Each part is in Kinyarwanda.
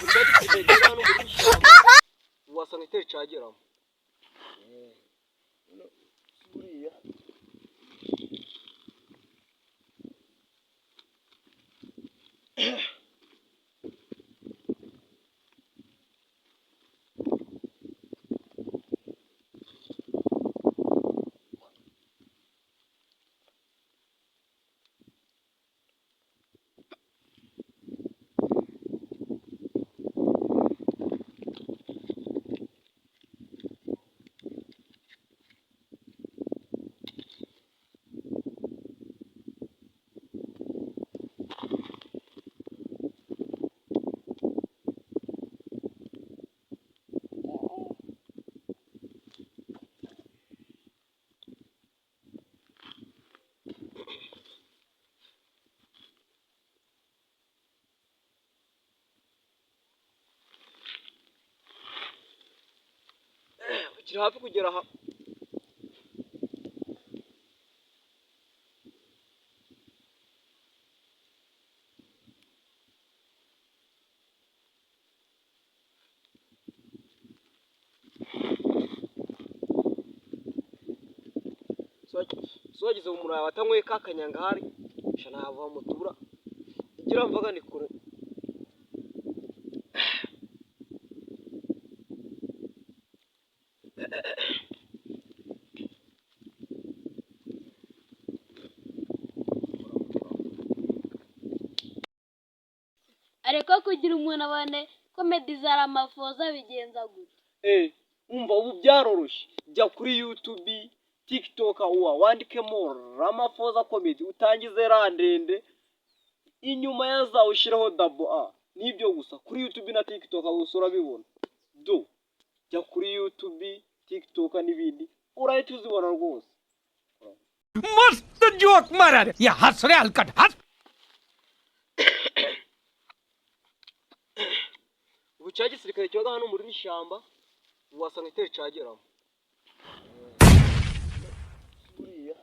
gusa gisigaye hano muri ishyamba wasanga itari cageramo buriya kiri hafi kugera aha wagize umurayi watanyweye ka kanyanga hari shana hava mutura igira mvaga ni kure ariko kugira umuntu abone ko medizara amafoza bigenza gute umva ubu byaroroshye jya kuri YouTube TikTok wandikemo Ramaphosa Comedy utangize randende inyuma yazawe ushireho double A nibyo gusa kuri YouTube na TikTok usura bibona jya kuri YouTube TikTok n'ibindi urahita uzibona rwose मस्त जोक मारा रे या हंस रे हलकट हंस ubu cya gisirikare cyoga hano muri ishyamba wasanga itari cageramo buriya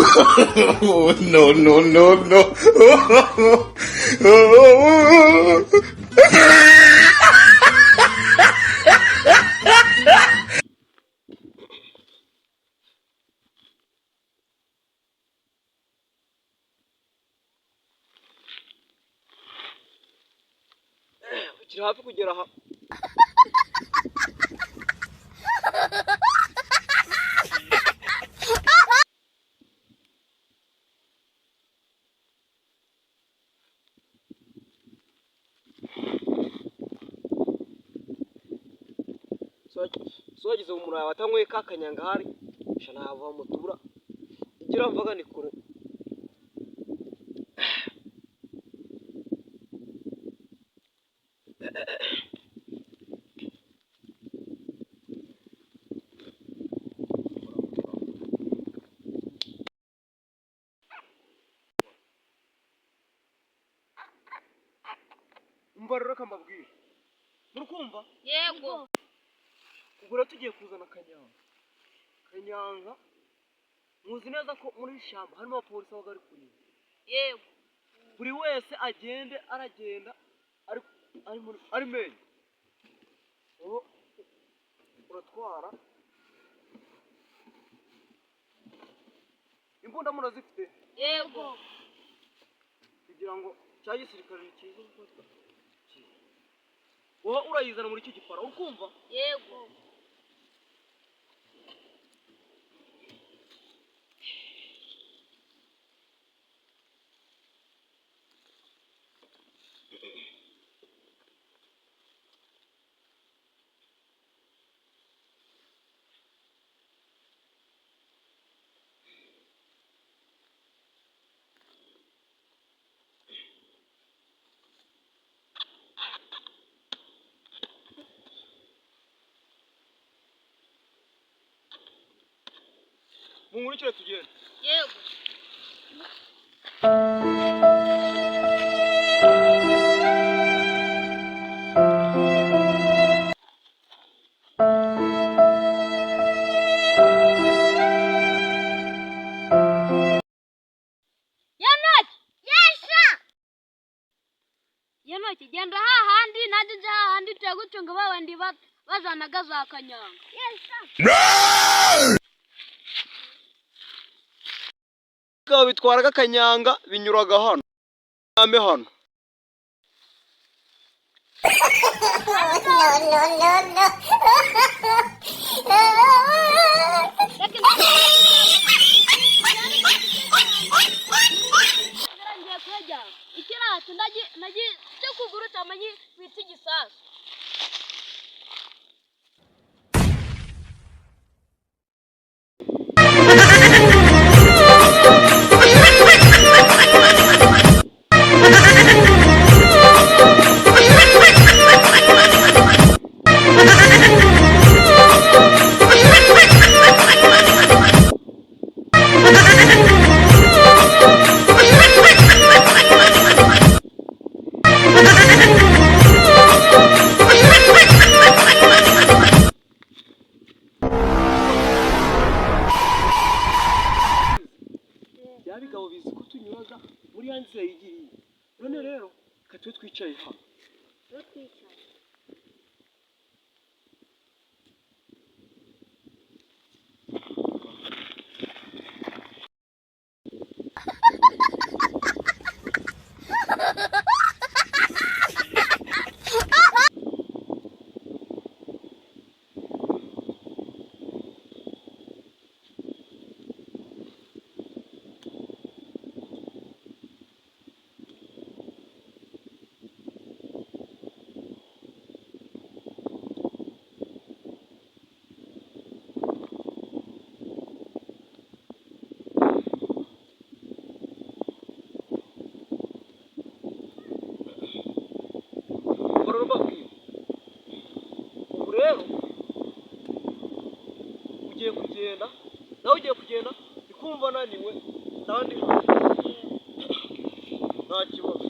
Oh, no, no, no, no. kiri hafi kugera aha wagize umurayi watanyweye ka kanyanga hari shana hava mutura igira mvaga ni kure umva rero kambabwira murukumva yego ubwo tugiye kuzana kanyanga muzi neza ko muri ishyamba harimo abapolisi baba bari kurinda yego buri wese agende aragenda ari menye ubu uratwara imbunda murazifite yego kugira ngo cya gisirikare ni cyiza gufatwa wowe urayizana muri icyo gipara ukumva yego Munkurikire tugende. Yego. Yanoki genda hahandi najye nje hahandi tuyagucunga babandi bazanaga za kanyanga. Kaba bitwaraga kanyanga binyuraga hano. Ame hano. Ikiratu naji cyo kuguru tamanyi kwita igisasu. Yabigabo bizi ko tunyuraga muri yanze yigiriye. None rero katwe twicaye hano. Nawe ugiye kugenda ikumva naniwe kandi nta kibazo.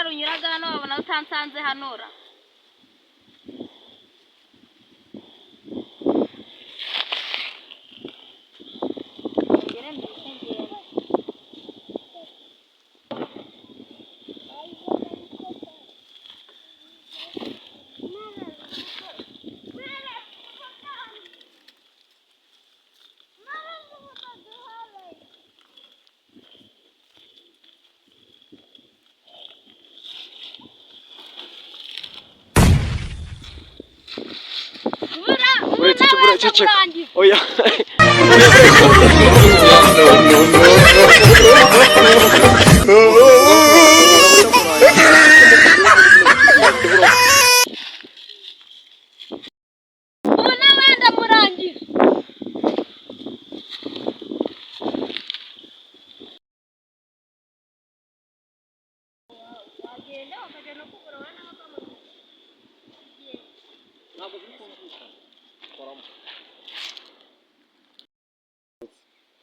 Runyuraga hano babona utansanze hanura. Oh yeah.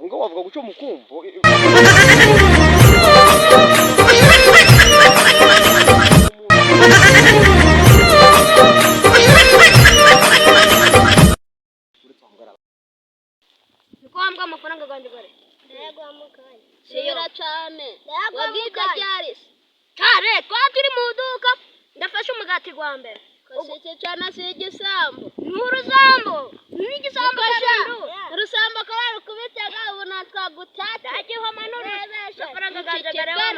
Ngo wavuga gucyo mukumvo. Nikwambwa amafaranga ganje gore. Yego amukanye. Shira cyane. Wabwita cyarisi. Kare kwa turi mu duka ndafashe umugati gwa mbere. Gaseke cyane si igisambo. Ni urusambo. Ni igisambo kabindu. Urusambo akaba yarukubitaga ubu natwagutata. Dagiho manuru. Amafaranga gajagare wa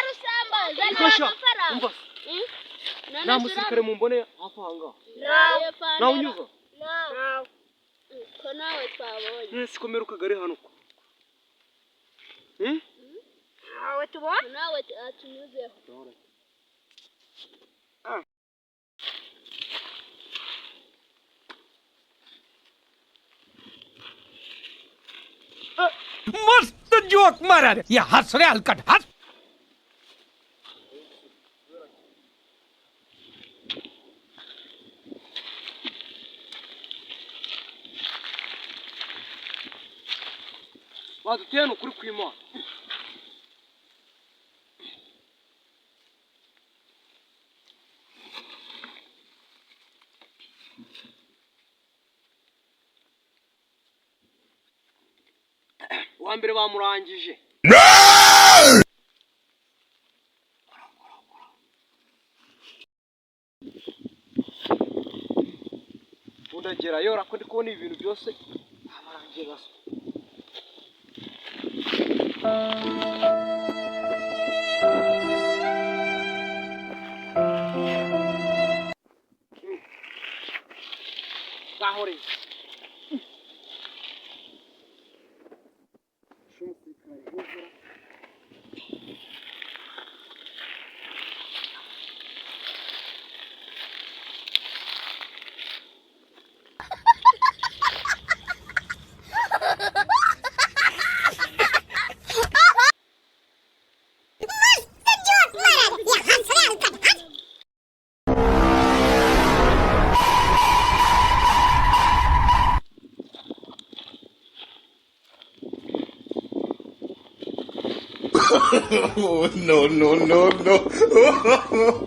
rusambo zana Fasha, amafaranga. umva. Nta musirikare mumbone hafi aha ngaha. Nawe unyuza? Ko nawe twabonye. Nese komera ukagari hano ko. Awe tubona. Nawe atunyuzeho. मस्त जोक मारा रे ये हंस रहे हलकट हंस Baduteye ukuri kw'Imana. Uwa mbere bamurangije. Undagerayo urako ndi kubona ibintu byose abarangiye gaso. Gahore. Oh, no, no, no, no.